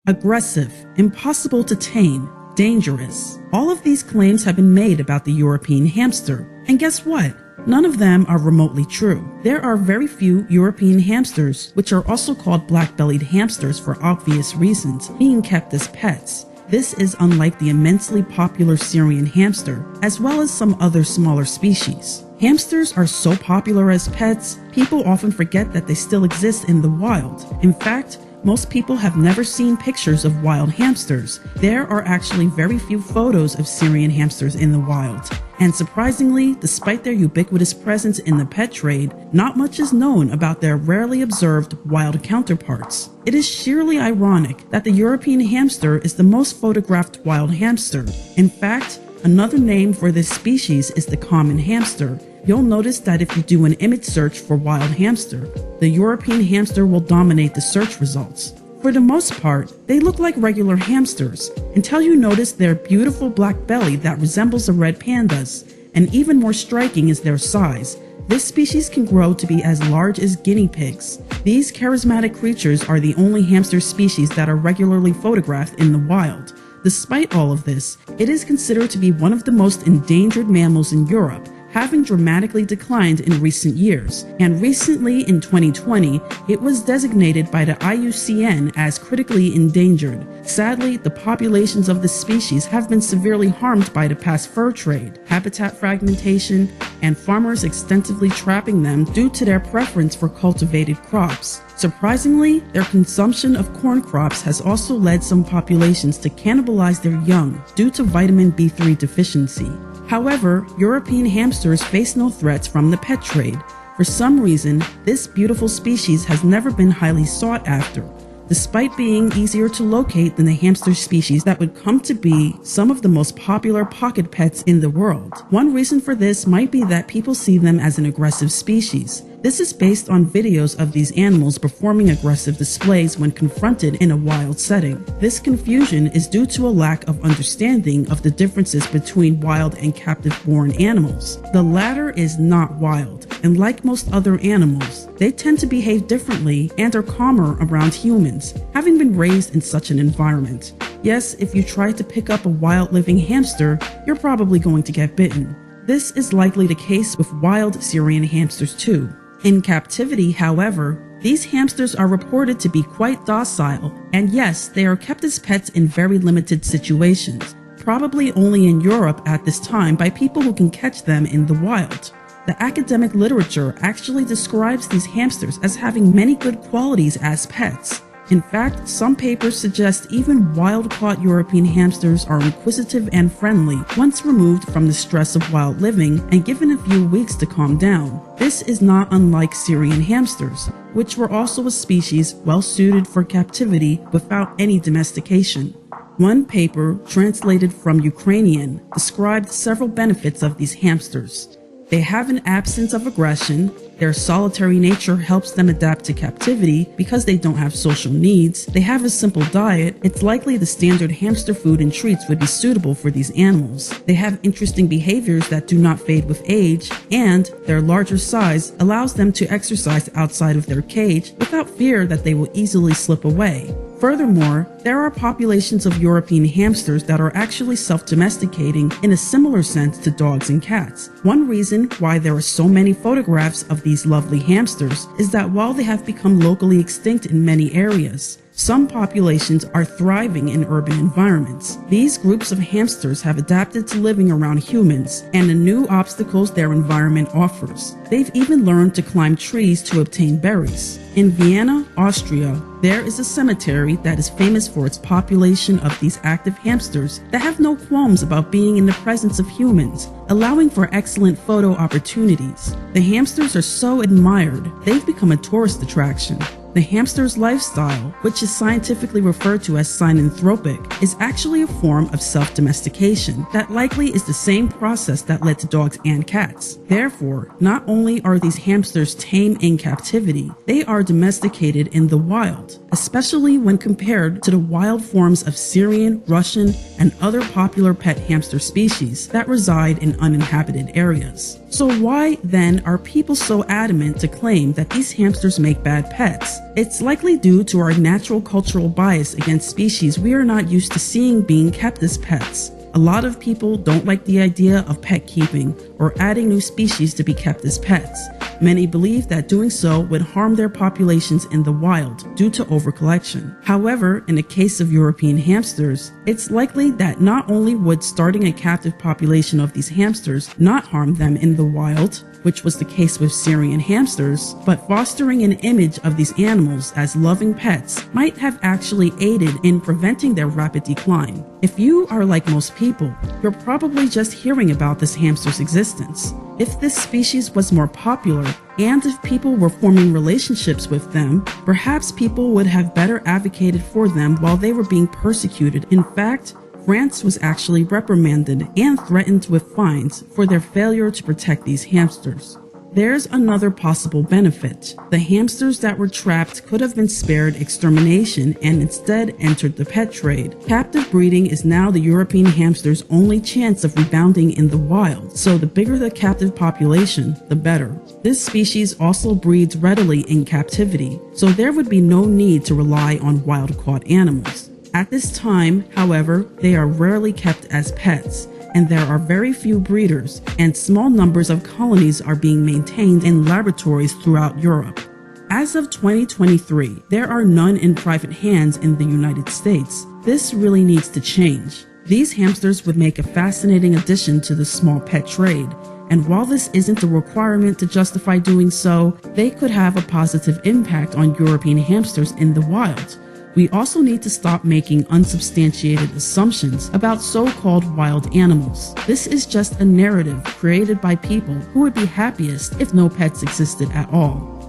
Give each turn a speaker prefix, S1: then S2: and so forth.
S1: aggressive, impossible to tame, dangerous. All of these claims have been made about the European hamster. And guess what? None of them are remotely true. There are very few European hamsters, which are also called black-bellied hamsters for obvious reasons, being kept as pets. This is unlike the immensely popular Syrian hamster, as well as some other smaller species. Hamsters are so popular as pets, people often forget that they still exist in the wild. In fact, most people have never seen pictures of wild hamsters. There are actually very few photos of Syrian hamsters in the wild. And surprisingly, despite their ubiquitous presence in the pet trade, not much is known about their rarely observed wild counterparts. It is sheerly ironic that the European hamster is the most photographed wild hamster. In fact, another name for this species is the common hamster. You'll notice that if you do an image search for wild hamster, the European hamster will dominate the search results. For the most part, they look like regular hamsters, until you notice their beautiful black belly that resembles a red panda's, and even more striking is their size. This species can grow to be as large as guinea pigs. These charismatic creatures are the only hamster species that are regularly photographed in the wild. Despite all of this, it is considered to be one of the most endangered mammals in Europe, having dramatically declined in recent years, and recently in 2020, it was designated by the IUCN as critically endangered. Sadly, the populations of this species have been severely harmed by the past fur trade, habitat fragmentation, and farmers extensively trapping them due to their preference for cultivated crops. Surprisingly, their consumption of corn crops has also led some populations to cannibalize their young due to vitamin B3 deficiency. However, European hamsters face no threats from the pet trade. For some reason, this beautiful species has never been highly sought after, despite being easier to locate than the hamster species that would come to be some of the most popular pocket pets in the world. One reason for this might be that people see them as an aggressive species. This is based on videos of these animals performing aggressive displays when confronted in a wild setting. This confusion is due to a lack of understanding of the differences between wild and captive-born animals. The latter is not wild, and like most other animals, they tend to behave differently and are calmer around humans, having been raised in such an environment. Yes, if you try to pick up a wild living hamster, you're probably going to get bitten. This is likely the case with wild Syrian hamsters too. In captivity, however, these hamsters are reported to be quite docile, and yes, they are kept as pets in very limited situations, probably only in Europe at this time by people who can catch them in the wild. The academic literature actually describes these hamsters as having many good qualities as pets. In fact, some papers suggest even wild-caught European hamsters are inquisitive and friendly once removed from the stress of wild living and given a few weeks to calm down. This is not unlike Syrian hamsters, which were also a species well-suited for captivity without any domestication. One paper, translated from Ukrainian, described several benefits of these hamsters. They have an absence of aggression. Their solitary nature helps them adapt to captivity because they don't have social needs. They have a simple diet. It's likely the standard hamster food and treats would be suitable for these animals. They have interesting behaviors that do not fade with age, and their larger size allows them to exercise outside of their cage without fear that they will easily slip away. Furthermore, there are populations of European hamsters that are actually self-domesticating in a similar sense to dogs and cats. One reason why there are so many photographs of these lovely hamsters is that while they have become locally extinct in many areas, some populations are thriving in urban environments. These groups of hamsters have adapted to living around humans and the new obstacles their environment offers. They've even learned to climb trees to obtain berries. In Vienna, Austria, there is a cemetery that is famous for its population of these active hamsters that have no qualms about being in the presence of humans, allowing for excellent photo opportunities. The hamsters are so admired, they've become a tourist attraction. The hamster's lifestyle, which is scientifically referred to as synanthropic, is actually a form of self-domestication that likely is the same process that led to dogs and cats. Therefore, not only are these hamsters tame in captivity, they are domesticated in the wild, especially when compared to the wild forms of Syrian, Russian, and other popular pet hamster species that reside in uninhabited areas. So why, then, are people so adamant to claim that these hamsters make bad pets? It's likely due to our natural cultural bias against species we are not used to seeing being kept as pets. A lot of people don't like the idea of pet keeping or adding new species to be kept as pets. Many believe that doing so would harm their populations in the wild due to overcollection. However, in the case of European hamsters, it's likely that not only would starting a captive population of these hamsters not harm them in the wild, which was the case with Syrian hamsters, but fostering an image of these animals as loving pets might have actually aided in preventing their rapid decline. If you are like most people, you're probably just hearing about this hamster's existence. If this species was more popular, and if people were forming relationships with them, perhaps people would have better advocated for them while they were being persecuted. In fact, France was actually reprimanded and threatened with fines for their failure to protect these hamsters. There's another possible benefit. The hamsters that were trapped could have been spared extermination and instead entered the pet trade. Captive breeding is now the European hamster's only chance of rebounding in the wild, so the bigger the captive population, the better. This species also breeds readily in captivity, so there would be no need to rely on wild-caught animals. At this time, however, they are rarely kept as pets, and there are very few breeders, and small numbers of colonies are being maintained in laboratories throughout Europe. As of 2023, there are none in private hands in the United States. This really needs to change. These hamsters would make a fascinating addition to the small pet trade, and while this isn't a requirement to justify doing so, they could have a positive impact on European hamsters in the wild. We also need to stop making unsubstantiated assumptions about so-called wild animals. This is just a narrative created by people who would be happiest if no pets existed at all.